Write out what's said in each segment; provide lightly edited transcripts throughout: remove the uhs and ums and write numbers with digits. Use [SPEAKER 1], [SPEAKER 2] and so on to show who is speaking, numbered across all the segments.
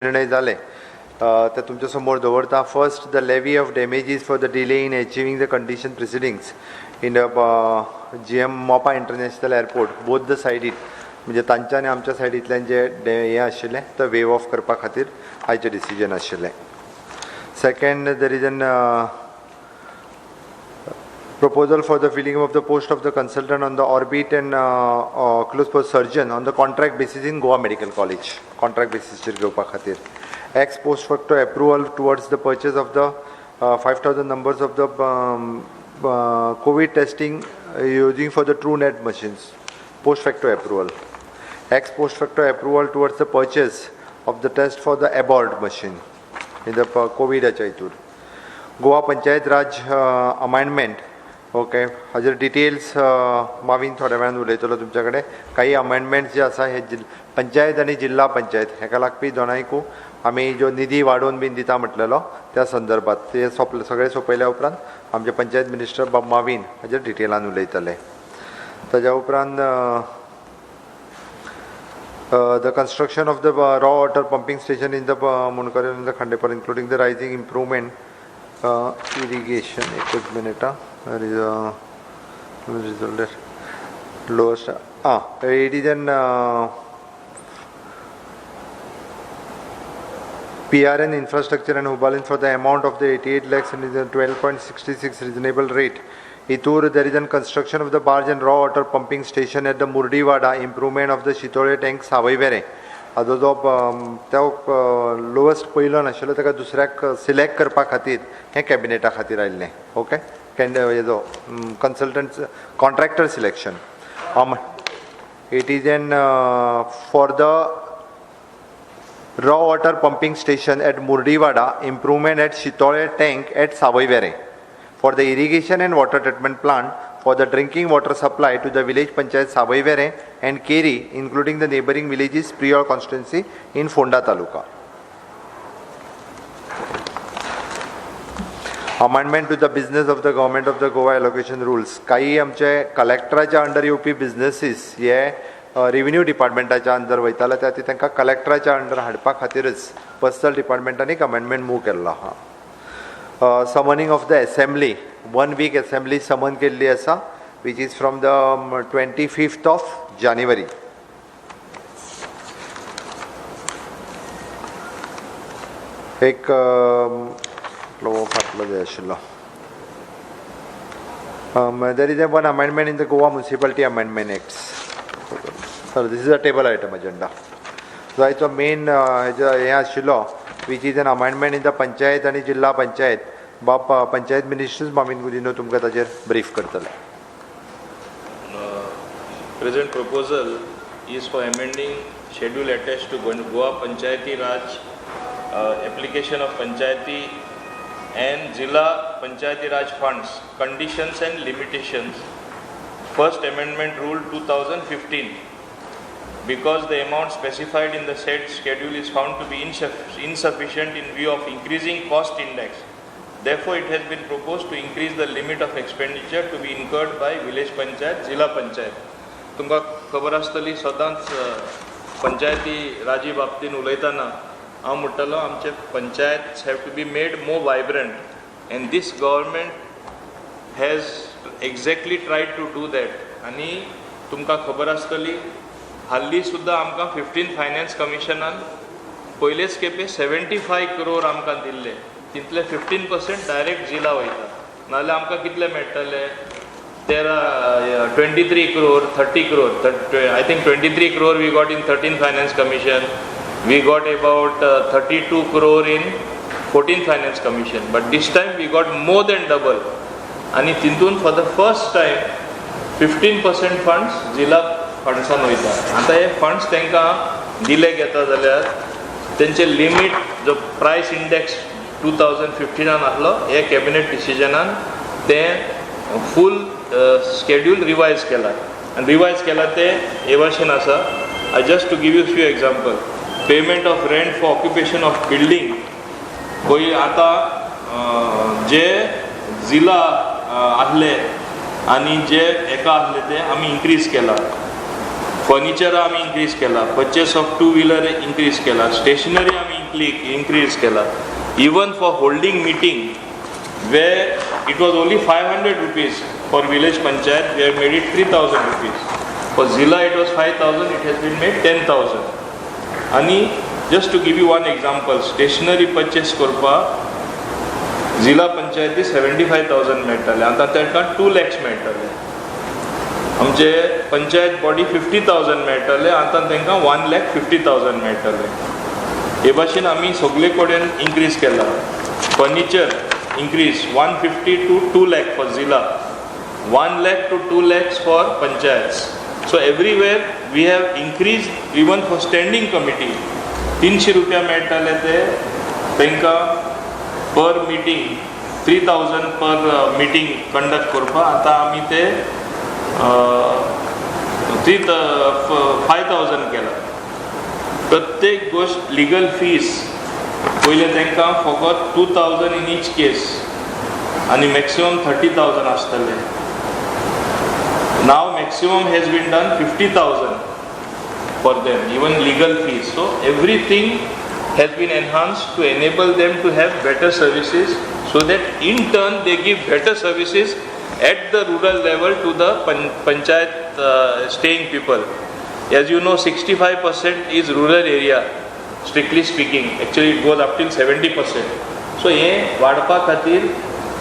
[SPEAKER 1] निर्णय झाले ते तुमच्या समोर दवरता. First, the levy of damages for the delay in achieving the condition precedents in GM Mopa international airport both the सायडीन म्हणजे तांच्या आनी आमच्या सायडींतल्यान जे हें आशिल्लें तो वेव ऑफ करपा खातीर आयचें डिसिजन आशिल्लें. Second, there is an proposal for the filling of the post of the consultant on the orbit and close post surgeon on the contract basis in Goa Medical College. Contract basis chir घेवपा खातीर. Ex post facto approval towards the purchase of the 5,000 numbers of the COVID testing using for the TrueNet machines. Post facto approval. Ex post facto approval towards the purchase of the test for the Abbott machine in the COVID achaitur. Goa Panchayat Raj amendment. Okay, हाजेर details मावीन थोड्या वेळान उलयतलो तुमच्या कडेन. काही amendments जे आसा हे पंचायत आनी जिल्हा पंचायत हेका लागपी दोनांयकू आमी जो निधी वाडोवन बीन दिता म्हटलेलो त्या संदर्भात ते सगळे सोंपयल्या उपरांत आमचे पंचायत मिनिस्टर बाब मावीन हाजेर डिटेलान उलयतले. ताज्या उपरांत the construction of the raw water pumping station in the Munkaran and the Khandepar, including the rising improvement irrigation. एक minute there is a result there. Lowest it is an PRN infrastructure and Hubalin for the amount of the 88 lakhs and is a 12.66 reasonable rate. Itur, there is a construction of the barge and raw water pumping station at the Murdiwada, improvement of the Shitole tank Savaivere. हाजो जो lowest पयलो नाशिल्लो ताका दुसऱ्याक select करपा खातीर हें कॅबिनेटा खातीर आयिल्लें. ओके, हेजो consultant contractor selection. It is an for the raw water pumping station at Murdiwada, improvement at Shitole tank at Savaivere, for the irrigation and water treatment plant for the drinking water supply to the village panchayat Savaivere and Keri, including the neighboring villages Prior constituency in Fonda Taluka. Amendment to the business of the government of the Goa allocation rules. काही आमचे कलेक्टराच्या under येवपी businesses हे revenue डिपार्टमेंटाच्या under वयताले त्या तांकां कलेक्टराच्या under हाडपा खातीरच personal डिपार्टमेंटान एक amendment move केल्लो आहा. Summoning of the assembly, 1 week assembly summon केल्ली आसा, which is from the 25th of January. एक फाटलो जाय आशिल्लो. There is one amendment in the Goa Municipality Amendment Acts. So this is a table item agenda. So it's a main हे आशिल्लो, which is an amendment in the panchayat and jilla panchayat. बाप panchayat ministers मामीन Gudino तुमकां ताजेर brief करतले.
[SPEAKER 2] Present proposal is for amending schedule attached to Goa Panchayati Raj application of Panchayati and Zilla Panchayati Raj funds, conditions and limitations. First Amendment Rule 2015. Because the amount specified in the said schedule is found to be insufficient in view of increasing cost index. Therefore, it has been proposed to increase the limit of expenditure to be incurred by village panchayat, Zilla panchayat. तुमकां खबर आसतली सदांच पंचायती राजी बाबतीन उलयतना हांव म्हणटलो आमचे panchayat have to be made more vibrant and this government has exactly tried to do that. आनी तुमकां खबर आसतली हाल्ली सुद्दां आमकां 15th फायनान्स कमिशनान पयलेच खेपे 75 crore आमकां दिल्ले. तितले 15% डायरेक्ट जिला वयता. नाजाल्यार आमकां कितले मेळटले 23 crore, 30 crore. I think 23 crore we got in 13th Finance Commission. We got about 32 crore in 14th Finance Commission. But this time we got more than double. आणि तितून for the first time 15% funds जिला फंड्सान वयता. आतां हे funds तांकां दिले घेता जाल्यार तेंचे लिमीट जो प्रायस इंडेक्स 2015 आसलो हे कॅबिनेट डिसिजनान ते फूल स्केड्यूल रिवायज केला. आनी रिवायज केला ते हे भाशेन आसा. I just to give you few example. Payment of rent for occupation of building पळय आतां जे जिला आसले आनी जे हेका आसले ते आमी इन्क्रीज केला. फर्निचर आमी इन्क्रीज केला. परचेस ऑफ 2 व्हीलर इन्क्रीज केला. स्टेशनरी आमी increase केला. Even for holding meeting, where it was only 500 rupees for village panchayat, we have made it 3,000 rupees. For Zilla it was 5,000, it has been made 10,000. आणि just to give you one example, stationery purchase करपा जिल्हा पंचायती 75,000 मेळटाले, आता तांकां 2 lakhs मेळटाले. आमचे panchayat body 50,000 मेळटाले, आता तांकां 1,50,000 मेळटाले. हे भाशेन आमी सगळे कडेन इन्क्रीज केला. Furniture increase 150 to 2 lakh for Zilla, 1 lakh to 2 lakhs for panchayats. So everywhere we have increased. Even for standing committee 300 रुपया मेळटाले ते तांकां पर मीटिंग 3,000 पर मीटिंग कंडक्ट करपा, आता आमी ते 5,000 केला. प्रत्येक गोष्ट लिगल फीस पहिले तांकां फकत 2,000 इन ईच केस आणि मॅक्सिमम 30,000 आसतले. नाव maximum has been done 50,000 for them, even legal fees. So everything has been enhanced to enable them to have better services, so that in turn they give better services at the rural level to the panchayat staying people. As you know, 65% is rural area, strictly speaking. Actually it goes up till 70%. So हे वाडपा खातीर,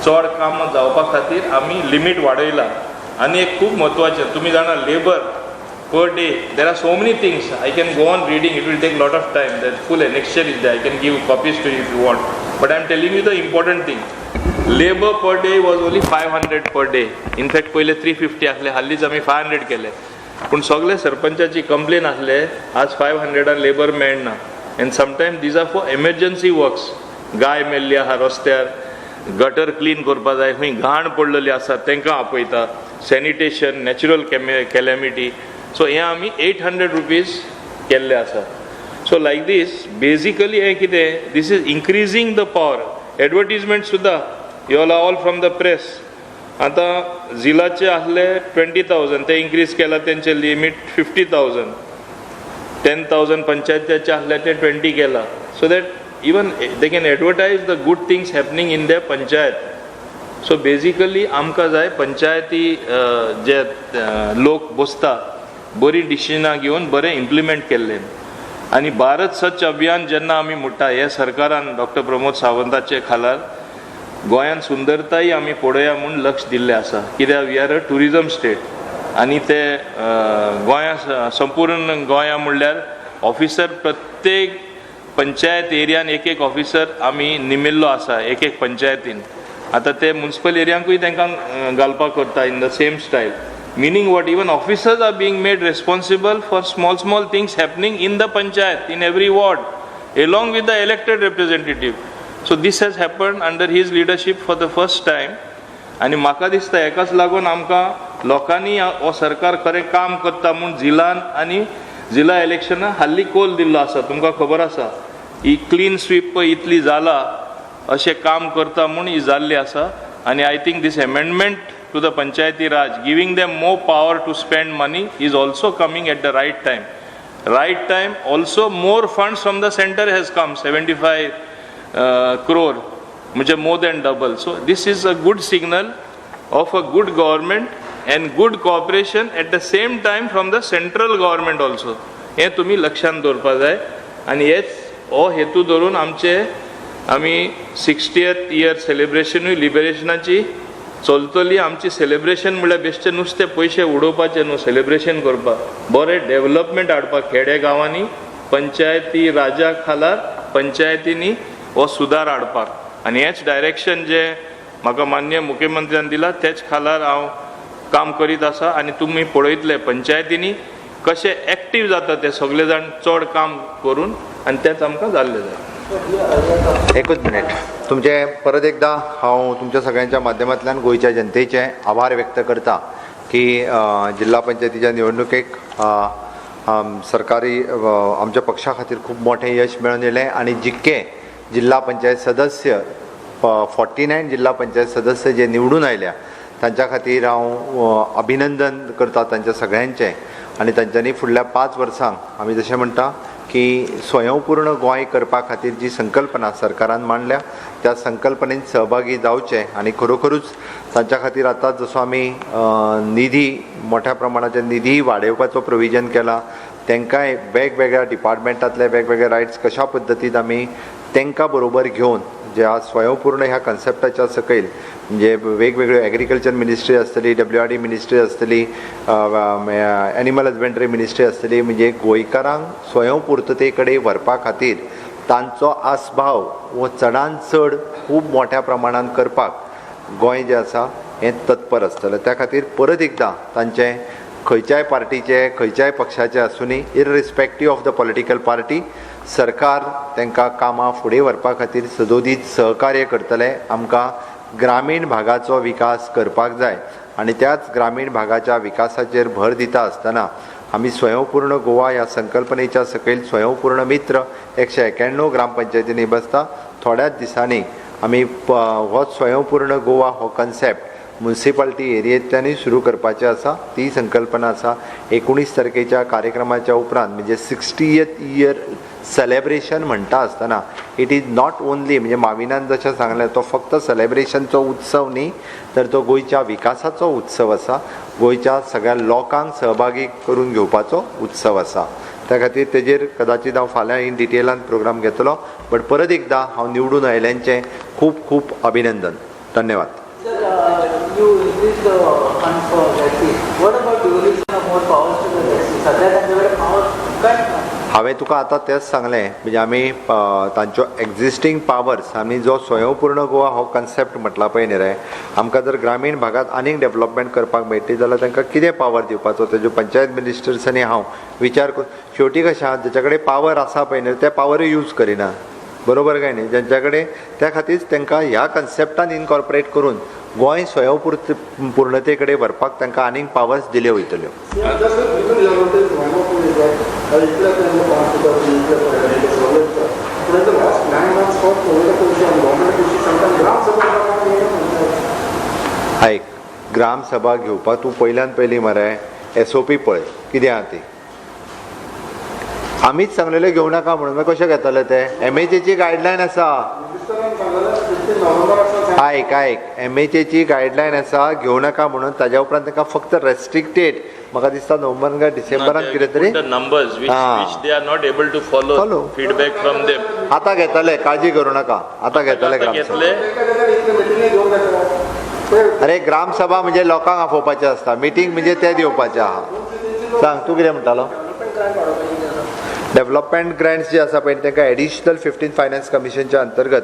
[SPEAKER 2] चड काम जावपा खातीर आमी limit वाडयला. आनी एक खूब म्हत्वाचें, तुमी जाणा labour per day, there are so many things. I can go on reading, it will take a lot of time. The full annexure is there, I can give copies to you if you want. But I am telling you the important thing. Labor per day was only 500 per day. In fact, पहिले 350 आसले, हालींच आमी 500 केले. पूण सगळे सरपंचाची complain आसले, आज 500 labour मेळना. And sometimes these are for emergency works. गाय मेल्ली आहा रस्त्यार, गटर क्लीन करपा जाय, खंय घाण पडलेली आसा तांकां आपयता, सॅनिटेशन, नॅचरल कॅलॅमिटी. सो हे आमी 800 रुपीज केल्ले आसा. सो लायक दीस बेजिकली हें कितें, this is increasing the power. Advertisement सुद्दां you all are all from the press. आतां जिलाचे आसले 20,000, ते इन्क्रीज केला, तेंचे लिमीट 50,000. 10,000 पंचायतीचे आसले ते 20 केला. So that even they can advertise the good things happening in their panchayat. So basically आमकां जाय पंचायती जे लोक बसता बरी डिसिजनां घेवन बरें इम्प्लिमेंट केल्लें. आनी भारत स्वच्छ अभियान जेन्ना आमी म्हणटा, हे सरकारान डॉक्टर प्रमोद सावंताचे खाला गोंयान सुंदरताय आमी पळोवया म्हूण लक्ष दिल्लें आसा. कित्याक we are a tourism state. आनी ते गोंया संपूर्ण गोंया म्हणल्यार ऑफिसर प्रत्येक पंचायत एरियान एक ऑफिसर आमी निमिल्लो आसा एक पंचायतीन. आतां ते म्युनिसिपल एरियांकूय तांकां घालपाक करता in the same style. Meaning what, even officers are being made responsible for small things happening in the panchayat, in every ward, along with the elected representative. So this has happened under his leadership for the first time. आणि म्हाका दिसता हेकाच लागून आमकां लोकांनी हो सरकार खरें काम करता म्हूण जिलान आनी जिला इलेक्शनां हाल्ली कॉल दिल्लो आसा. तुमकां खबर आसा, ही क्लीन स्वीप पळय इतली जाला, अशें काम करता म्हूण ही जाल्ली आसा. आनी I think this amendment to the Panchayati Raj, giving them more power to spend money, is also coming at the right time. Right time, also more funds from the center has come, 75 crore, which is more than double. So this is a good signal of a good government and good cooperation at the same time from the central government also. हे तुम्ही लक्षात दवरपा जाय. आनी हेच हो हेतू धरून आमी 60th year सेलिब्रेशनूय लिबरेशनाची चलतली. आमची सेलिब्रेशन म्हळ्यार बेश्टे नुसते पयशे उडोवपाचे न्हू, सेलिब्रेशन करपाक, बरें डेव्हलपमेंट हाडपाक खेडे गांवांनी, पंचायती राजा खाला पंचायतींनी हो सुदार हाडपाक. आनी हेच डायरेक्शन जे म्हाका माननीय मुख्यमंत्र्यान दिला तेच खाला हांव काम करीत आसा. आनी तुमी पळयतले पंचायतींनी कशे एक्टीव जाता ते सगळे जाण चड काम करून, आनी तेच आमकां जाल्लें जाय.
[SPEAKER 1] एकूच मिनिट. तुमचे परत एकदा हांव तुमच्या सगळ्यांच्या माध्यमांतल्यान गोंयच्या जनतेचे आभार व्यक्त करता की जिल्हा पंचायतीच्या निवडणुकेक सरकारी आमच्या पक्षा खातीर खूब मोठें यश मेळून येलें. आनी जितके जिल्हा पंचायत सदस्य 49 जिल्हा पंचायत सदस्य जे निवडून आयल्या तांच्या खातीर हांव अभिनंदन करता तांच्या सगळ्यांचें. आनी तांच्यांनी फुडल्या 5 वर्सांक आमी जशें म्हणटा की स्वयंपूर्ण गोंय करपा खातीर जी संकल्पना सरकारान मांडल्या त्या संकल्पनेत सहभागी जावचे आणि खरोखरूच तांच्या खातीर आतां जसो आमी निधी मोठ्या प्रमाणाचेर निधी वाडोवपाचो प्रोविजन केला तांकांय वेगवेगळ्या डिपार्टमेंटांतले वेगवेगळे रायट्स कशा पद्दतीन आमी तांकां बरोबर घेवन जे आज स्वयंपूर्ण ह्या कन्सेप्टाच्या सकयल म्हणजे वेगवेगळ्यो एग्रीकल्चर मिनिस्ट्री आसतली WRD मिनिस्ट्री आसतली एनिमल हजबेंड्री मिनिस्ट्री आसतली म्हणजे गोंयकारांक स्वयंपूर्तते कडेन व्हरपा खातीर तांचो आस्भाव हो चडांत चड खूब मोठ्या प्रमाणान करपाक गोंय जें आसा हें तत्पर आसतलें त्या खातीर परत एकदां तांचें खंयच्याय पार्टीचे खंयच्याय पक्षाचे आसुनी इररिस्पेक्टीव ऑफ द पॉलिटिकल पार्टी सरकार तांकां कामां फुडें व्हरपा खातीर सदोदीत सहकार्य करतले आमकां ग्रामीण भागाचो विकास करपाक जाय आनी त्याच ग्रामीण भागाच्या विकासाचेर भर दिता आसतना आमी स्वयंपूर्ण गोवा ह्या संकल्पनेच्या सकयल स्वयंपूर्ण मित्र 191 ग्रामपंचायतींनी बसता थोड्याच दिसांनी आमी हो स्वयंपूर्ण गोवा हो कन्सेप्ट म्युनिसिपालिटी एरियेंतल्यानूय सुरू करपाचें आसा ती संकल्पना आसा 19 तारखेच्या कार्यक्रमाच्या उपरांत म्हणजे 60th इयर सेलेब्रेशन म्हणटा आसतना इट इज नॉट ओन्ली म्हणजे माविनान जशें सांगलें तो फक्त सेलेब्रेशनचो उत्सव न्ही तर तो गोंयच्या विकासाचो उत्सव आसा गोंयच्या सगळ्या लोकांक सहभागी करून घेवपाचो उत्सव आसा त्या खातीर तेजेर कदाचित हांव फाल्यां इन डिटेलान प्रोग्राम घेतलो बट परत एकदां हांव निवडून आयल्यांचें खूब खूब अभिनंदन धन्यवाद.
[SPEAKER 3] You increase the fund for that fee. What about devolution of more powers to the SC? सध्या त्यांच्याकडे power cut ना.
[SPEAKER 1] हांवें तुका आतां तेंच सांगलें म्हणजे आमी तांच्यो एक्झिस्टींग पावर्स आमी जो स्वयंपूर्ण गोवा हो कन्सेप्ट म्हटला पळय न्ही रे आमकां जर ग्रामीण भागांत आनीक डेव्हलपमेंट करपाक मेळटली जाल्यार तांकां कितें पावर दिवपाचो तेजो पंचायत मिनिस्टर्स आनी हांव विचार करून शेवटी कशें आहा जाचे कडेन पावर आसा पळय न्ही ते पावरूय यूज करिना बरोबर काय न्ही जांच्या कडेन त्या खातीर तांकां ह्या कन्सेप्टान इनकॉर्पोरेट करून गोंय स्वयंपूर्णते कडेन व्हरपाक तांकां आनीक पावर्स दिल्यो वयतल्यो. आयक ग्राम सभा घेवपाक तूं पयल्यान पयली मरे SOP पळय कितें आहा ती आमीच सांगलेले घेवं नाका म्हणून मागीर कशें घेतले ते MHAची गायडलायन आसा आयक MHAची गायडलायन आसा घेवं नाका म्हणून ताज्या उपरांत तांकां फक्त रेस्ट्रिक्टेड म्हाका दिसता नोव्हेंबर काय डिसेंबरान कितें तरी
[SPEAKER 2] numbers which they are not able to follow feedback from them
[SPEAKER 1] आतां घेतले काळजी करूं नाका आतां घेतले अरे ग्राम सभा म्हणजे लोकांक आपोवपाचें आसता मिटींग म्हणजे ते दिवपाचें आहा सांग तूं कितें म्हणटालो डेव्हलपमेंट ग्रँट्स जे आसा पळय तांकां एडिशनल 15th फायनान्स कमिशनच्या अंतर्गत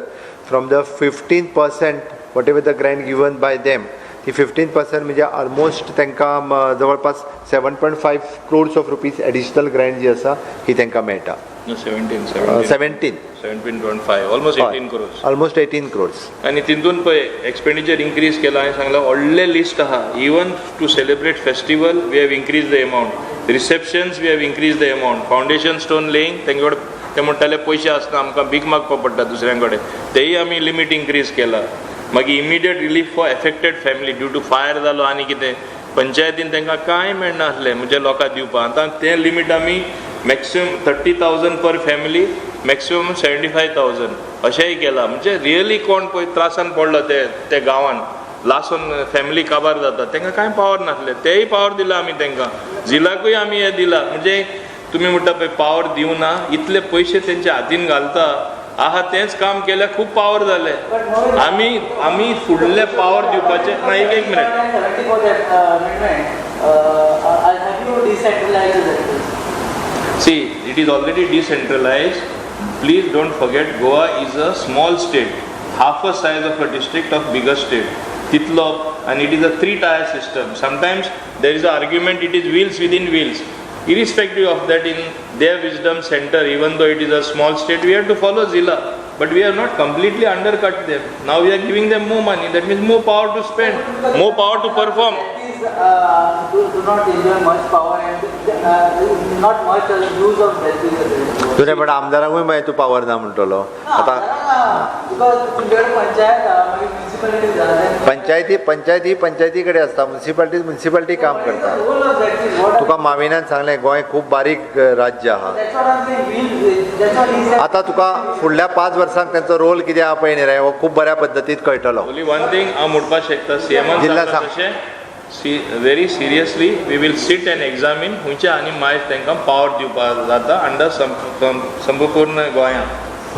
[SPEAKER 1] from the 15% whatever the grant given by them ती 15% म्हणजे ऑलमोस्ट तांकां जवळपास 7.5 crores of rupees additional grant जी आसा ही तांकां मेळटा
[SPEAKER 2] 17.5 almost 18 crores
[SPEAKER 1] ऑलमोस्ट 18 crores
[SPEAKER 2] आणि तितून पळय एक्सपेंडिचर इन्क्रीज केला हांवें सांगला व्हडले लिस्ट आहा even to celebrate festival we have increase the amount receptions we have increase the amount foundation stone laying तेंचे कडेन ते म्हणटाले पयशे आसता आमकां भीक मागपा पडटा दुसऱ्यां कडेन तेय आमी लिमीट इन्क्रीज केला मागीर immediate relief for affected family due to fire जालो आनी कितें पंचायतीन तांकां कांय मेळनासलें म्हणजे लोकांक दिवपाक आतां तें लिमीट आमी मॅक्सिमम 30,000 पर फॅमिली मॅक्सिमम 75,000 अशेंय केलां म्हणजे रियली कोण पळय त्रासान पडलो ते गांवांत लासून फॅमिली काबार जाता तांकां कांय पावर नासलें तेय पावर दिला आमी तांकां जिलाकूय आमी हें दिलां म्हणजे तुमी म्हणटा पळय पावर दिवं ना इतले पयशे तेंच्या हातीन घालता आहा तेंच काम केल्यार खूब पावर जाले आमी फुडले पावर दिवपाचे ना एक minute See, it is already decentralized. Please don't forget, Goa is a small state, half a size of a district of bigger state. Titlo, and it is a 3-tier system. Sometimes there is an argument it is wheels within wheels. Irrespective of that, in their wisdom center, even though it is a small state, we have to follow Zilla. But we have not completely undercut them. Now we are giving them more money. That means more power to spend, more power to perform.
[SPEAKER 3] Do not enjoy much power and not much use of that.
[SPEAKER 1] तुझे पण आमदारांकूय मागीर तूं power ना म्हणटलो आतां
[SPEAKER 3] because तुमच्याकडे panchayat municipalities are there.
[SPEAKER 1] पंचायती कडेन आसता, म्युनिसिपालिटी काम करता.
[SPEAKER 3] Role of that is what
[SPEAKER 1] तुका माविनान सांगलें गोंय खूब बारीक राज्य आहा.
[SPEAKER 3] that's what I'm saying. That's what he said.
[SPEAKER 1] आता तुका फुडल्या 5 वर्सांक तेंचो रोल कितें आहा पळय न्ही रे, हो खूब बऱ्या पद्दतीन कळटलो.
[SPEAKER 2] ओनली वन थिंग हांव म्हणपाक शकता, सीएमान
[SPEAKER 1] जिल्हा
[SPEAKER 2] सांगता तशें very seriously we will sit and examine खंयचे आनी मायज तांकां पावर दिवपाक जाता अंडर संपूर्ण गोंयांत.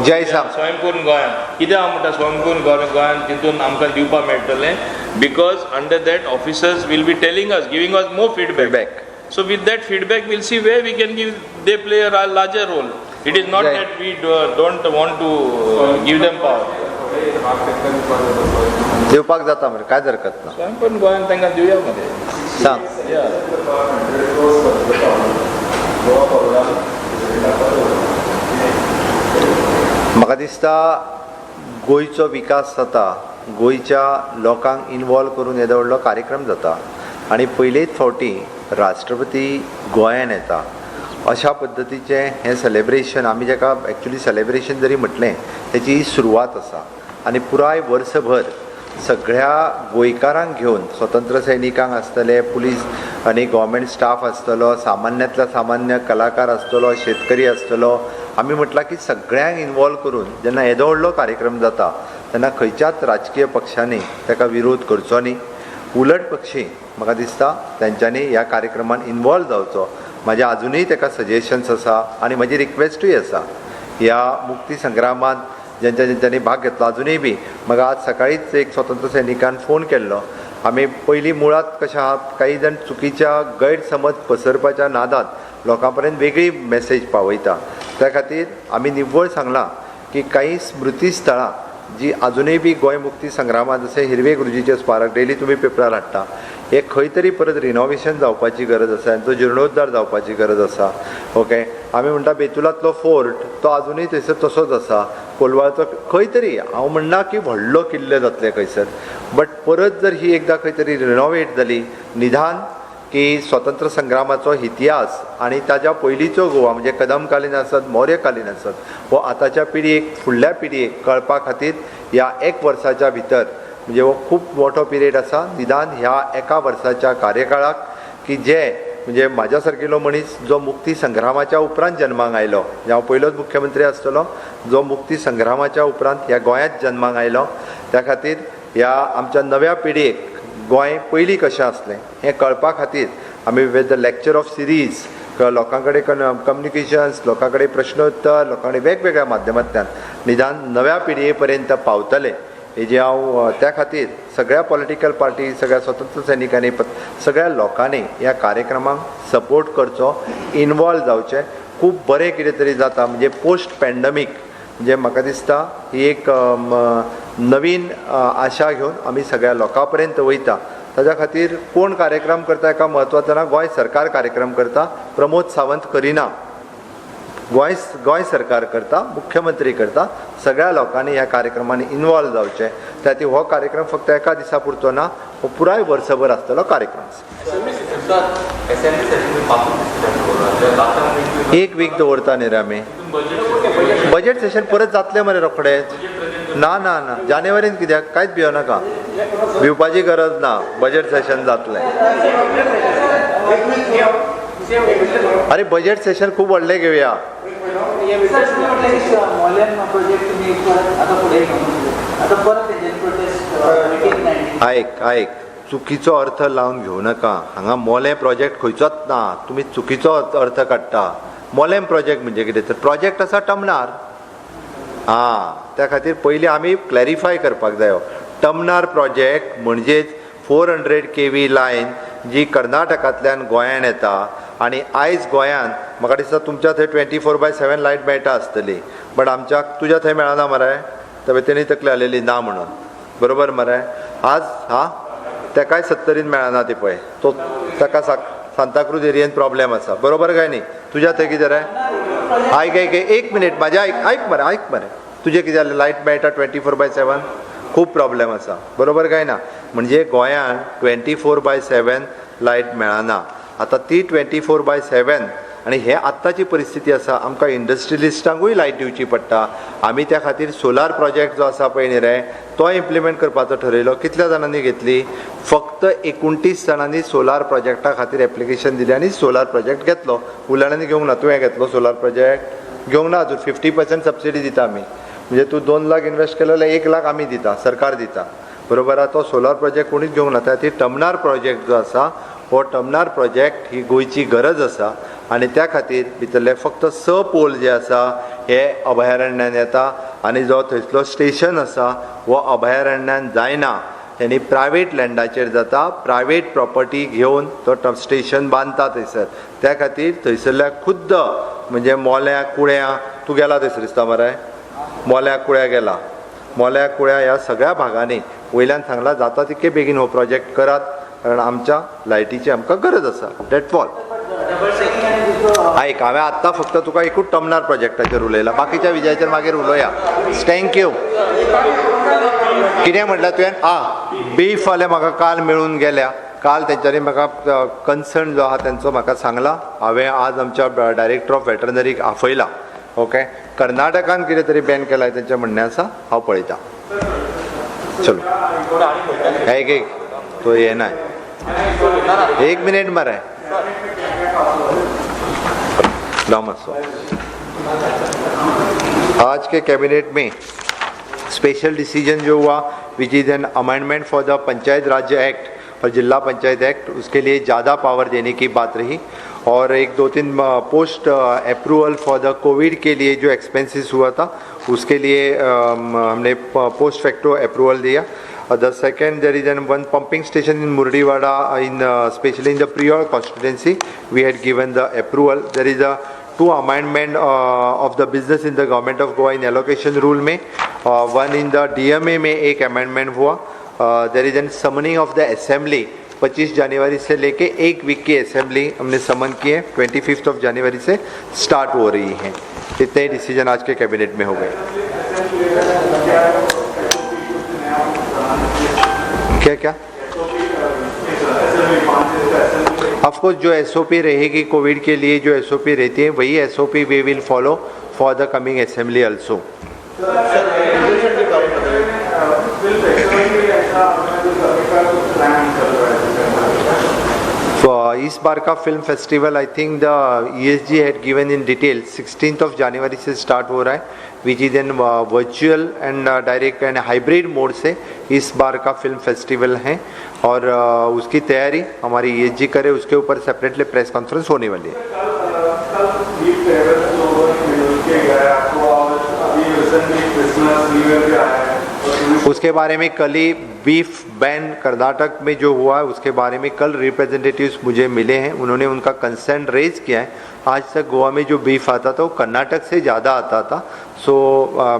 [SPEAKER 1] जय सांग.
[SPEAKER 2] स्वयंपूर्ण गोंयांत कित्याक हांव म्हणटा स्वयंपूर्ण गोंयांत तितून आमकां दिवपाक मेळटलें because under that officers will be telling us, giving us more feedback. So with that feedback, we'll see where we can give, they play a larger role. It is not
[SPEAKER 1] Right.
[SPEAKER 2] that we don't want to give them power.
[SPEAKER 1] दिवपाक जाता मरे, कांयच हरकत ना.
[SPEAKER 2] पण गोंयांत तांकां दिवया मरे.
[SPEAKER 1] सांग. म्हाका दिसता गोंयचो विकास जाता, गोंयच्या लोकांक इनवॉल्व करून येदो व्हडलो कार्यक्रम जाता आनी पयलेच फावटी राष्ट्रपती गोंयांत येता. अशा पद्दतीचें हें सेलेब्रेशन, आमी जाका एक्चुली सेलेब्रेशन जरी म्हटलें, तेची ही सुरवात आसा आनी पुराय वर्सभर सगळ्या गोंयकारांक घेवन, स्वतंत्र सैनिकांक आसतले, पुलीस आनी गव्हर्मेंट स्टाफ आसतलो, सामान्यांतल्या सामान्य कलाकार आसतलो, शेतकरी आसतलो, आमी म्हटलां की सगळ्यांक इनवॉल्व करून जेन्ना येदो व्हडलो कार्यक्रम जाता तेन्ना खंयच्याच राजकीय पक्षांनी ताका विरोध करचो न्ही. उलट पक्षी म्हाका दिसता तेंच्यांनी ह्या कार्यक्रमान इनवॉल्व जावचो. म्हाजे अजुनूय ताका सजेशन्स आसा आनी म्हजी रिक्वेस्टूय आसा. ह्या मुक्ती संग्रामांत ज्यांच्यांनी भाग घेतलो अजुनूय बी म्हाका आज सकाळीच एक स्वतंत्र सैनिकान फोन केल्लो. आमी पयलीं मुळात कशें आहात, काही जण चुकीच्या गैरसमज पसरपाच्या नादांत लोकां पर्यंत वेगळी मेसेज पावयता. त्या खातीर आमी निव्वळ सांगलां की काही स्मृती स्थळां जी अजुनूय बी गोंय मुक्ती संग्रामांत, जशें हिरवे गुरुजीचें स्मारक डेली तुमी पेपरार हाडटा, हे खंय तरी परत रिनोवेशन जावपाची गरज आसा, तांचो जिर्णोद्धार जावपाची गरज आसा. ओके, आमी म्हणटा बेतुलांतलो फोर्ट तो अजुनूय थंयसर तसोच आसा. कोलवाळचो खंय तरी, हांव म्हणना की व्हडलो किल्ले जातले खंयसर, बट परत जर ही एकदां खंय तरी रिनोवेट जाली, निदान की स्वतंत्र संग्रामाचो इतिहास आनी ताज्या पयलींचो गोवा म्हणजे कदमकालीन आसत, मौर्यकालीन आसत, हो आतांच्या पिळयेक, फुडल्या पिळयेक कळपा खातीर ह्या 1 वर्साच्या भितर, म्हणजे हो खूब मोठो पिरियड आसा. निदान ह्या 1 वर्साच्या कार्यकाळाक की जे म्हणजे म्हाज्या सारकेलो मनीस जो मुक्ती संग्रामाच्या उपरांत जल्माक आयलो, हांव पयलोच मुख्यमंत्री आसतलो जो मुक्ती संग्रामाच्या उपरांत ह्या गोंयांत जल्माक आयलो, त्या खातीर ह्या आमच्या नव्या पिळयेक गोंय पयलीं कशें आसलें हें कळपा खातीर आमी with the lecture of series लोकां कडेन कम्युनिकेशन्स, लोकां कडेन प्रश्नोत्तर, लोकां कडेन वेगवेगळ्या माध्यमांतल्यान निदान नव्या पिळये पर्यंत पावतले हेजी हांव त्या खातीर सगळ्या पॉलिटिकल पार्टी, सगळ्या स्वतंत्र सैनिकांनी, सगळ्या लोकांनी ह्या कार्यक्रमाक सपोर्ट करचो, इनवॉल्व जावचें. खूब बरें कितें तरी जाता. म्हणजे पोस्ट पॅन्डमीक म्हणजे म्हाका दिसता ही एक नवीन आशा घेवन आमी सगळ्या लोकां पर्यंत वयता. ताच्या खातीर कोण कार्यक्रम करता हेका म्हत्वाचो ना, गोंय सरकार कार्यक्रम करता, प्रमोद सावंत करिना, गोंय सरकार करता, मुख्यमंत्री करता. सगळ्या लोकांनी ह्या कार्यक्रमांनी इनवॉल्व जावचें. त्या खातीर हो कार्यक्रम फक्त एका दिसा पुरतो ना, हो पुराय वर्सभर आसतलो कार्यक्रम. 1 वीक दवरता न्ही रे आमी. बजेट सेशन परत जातलें मरे रोखडेच. ना ना ना, जानेवारींत कित्याक, कांयच भियो नाका, भिवपाची गरज ना, बजेट सेशन जातलें. अरे बजेट सेशन खूब व्हडलें घेवया. आयक चुकीचो अर्थ लावन घेवं नाका. हांगा मोलें प्रोजेक्ट खंयचोच ना, तुमी चुकीचो अर्थ काडटा. मोलेम प्रोजेक्ट म्हणजे कितें तर प्रोजेक्ट आसा टमनार. त्या खातीर पयलीं आमी क्लॅरिफाय करपाक जायो. टमनार प्रोजेक्ट म्हणजेच 400 kV लायन जी कर्नाटकांतल्यान गोंयांत येता आनी आयज गोंयांत म्हाका दिसता तुमच्या थंय 24/7 लायट मेळटा आसतली, बट आमच्या तुज्या थंय मेळना मरे. तर तेणी तकली आलेली ना म्हणून, बरोबर मरे. आज तेकाय 70 मेळना ती पळय, तो ताका सांताक्रूज एरियेंत प्रॉब्लेम आसा, बरोबर काय न्ही. तुज्या थंय कितें रे, आयक 1 मिनीट म्हाजें आयक मरे. तुजें कितें जालें, लायट मेळटा 24/7, खूब प्रॉब्लेम आसा, बरोबर काय ना. म्हणजे गोंयांत 24/7 लायट मेळना. आतां ती 24/7 आनी हे आत्ताची परिस्थिती आसा आमकां इंडस्ट्रियलिस्टांकूय लायट दिवची पडटा आमी त्या खातीर सोलार प्रोजेक्ट जो आसा पळय न्ही रे तो इम्प्लिमेंट करपाचो ठरयलो कितल्या जाणांनी घेतली फक्त 29 जाणांनी सोलार प्रोजेक्टा खातीर एप्लिकेशन दिलें आनी सोलार प्रोजेक्ट घेतलो उरलेल्यांनी घेवंक ना तुवें घेतलो सोलार प्रोजेक्ट घेवंक ना अजून 50% सबसिडी दिता आमी म्हणजे तूं 2 लाख इन्वेस्ट केलो जाल्यार 1 लाख आमी दिता सरकार दिता बरोबर आहा तो सोलार प्रोजेक्ट कोणीच घेवंक ना त्या खातीर टमनार प्रोजेक्ट जो आसा हो टमनार प्रोजेक्ट ही गोंयची गरज आसा आनी त्या खातीर भितरले फक्त 6 पोल जे आसा हे अभयारण्यान येता आनी जो थंयसलो स्टेशन आसा हो अभयारण्यान जायना तेणी प्रायवेट लँडाचेर जाता प्रायवेट प्रॉपर्टी घेवन तो स्टेशन बांदता थंयसर त्या खातीर थंयसरल्या खुद्द म्हणजे मोल्या कुळ्या तूं गेला थंयसर दिसता मरे मोल्या कुळ्या गेला मोल्या कुळ्या ह्या सगळ्या भागांनी वयल्यान सांगला जाता तितके बेगीन हो प्रोजेक्ट करात कारण आमच्या लायटीची आमकां गरज आसा डेट ऑल आयक हांवें आत्तां फक्त तुका एकूच टमनार प्रोजेक्टाचेर उलयलां बाकीच्या विजयाचेर मागीर उलोवया थँक्यू कितें म्हटल्यार तुवें बीफ फाल्यां म्हाका काल मेळून गेल्या काल तेंच्यांनी म्हाका कन्सर्न जो आहा तेंचो म्हाका सांगला हांवें आज आमच्या डायरेक्टर ऑफ वेटरनरीक आफयला ओके कर्नाटकान कितें तरी बॅन केलाय तेंचें म्हणणें आसा हांव पळयतां चलो एक तो येना 1 मिनिट मरे आज के कैबिनेट में स्पेशल डिसीजन जो हुआ which is an amendment for the panchayat राज्य एक्ट और जिला पंचायत एक्ट उसके लिए ज़्यादा पावर देने की बात रही और 1-2-3 post approval for the COVID के लिए जो एक्सपेंसेस हुआ था उसके लिए हमने पोस्ट फैक्टो अप्रूवल दिया the second there is one pumping station in Murdiwada in especially in the Prior constituency we had given the approval there is a 2 amendment of the business in the government of Goa in allocation rule में one in the DMA में एक amendment हुआ there is a summoning of the assembly 25 January से लेके 1 weak की assembly हमने समन की है 25 जनवरी से स्टार्ट हो रही है इतने डिसीजन आज के कैबिनेट में हो गए क्या क्या ऑफकोर्स जो एसओपी रहेगी कोविड के लिए जो एसओपी रहती है वही SOP we will follow for the coming assembly also इस बार का film festival I think the ESG had given in detail 16 जनवरी से स्टार्ट हो रहा है which is an virtual and direct and hybrid mode से इस बार का फिल्म फेस्टिवल है और उसकी तैयारी हमारी ESG करे उसके ऊपर सेपरेटली प्रेस कॉन्फ्रेंस होने वाली है उसके बारे में कल ही बीफ बैन कर्नाटक में जो हुआ है उसके बारे में कल रिप्रेजेंटेटिव्स मुझे मिले हैं उन्होंने उनका कंसर्न रेज किया है आज तक गोवा में जो बीफ आता था वो कर्नाटक से ज़्यादा आता था सो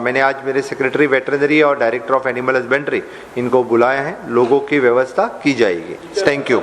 [SPEAKER 1] मैंने आज मेरे सेक्रेटरी वेटरनरी और डायरेक्टर ऑफ एनिमल हस्बेंड्री इनको बुलाया है लोगों की व्यवस्था की जाएगी थैंक यू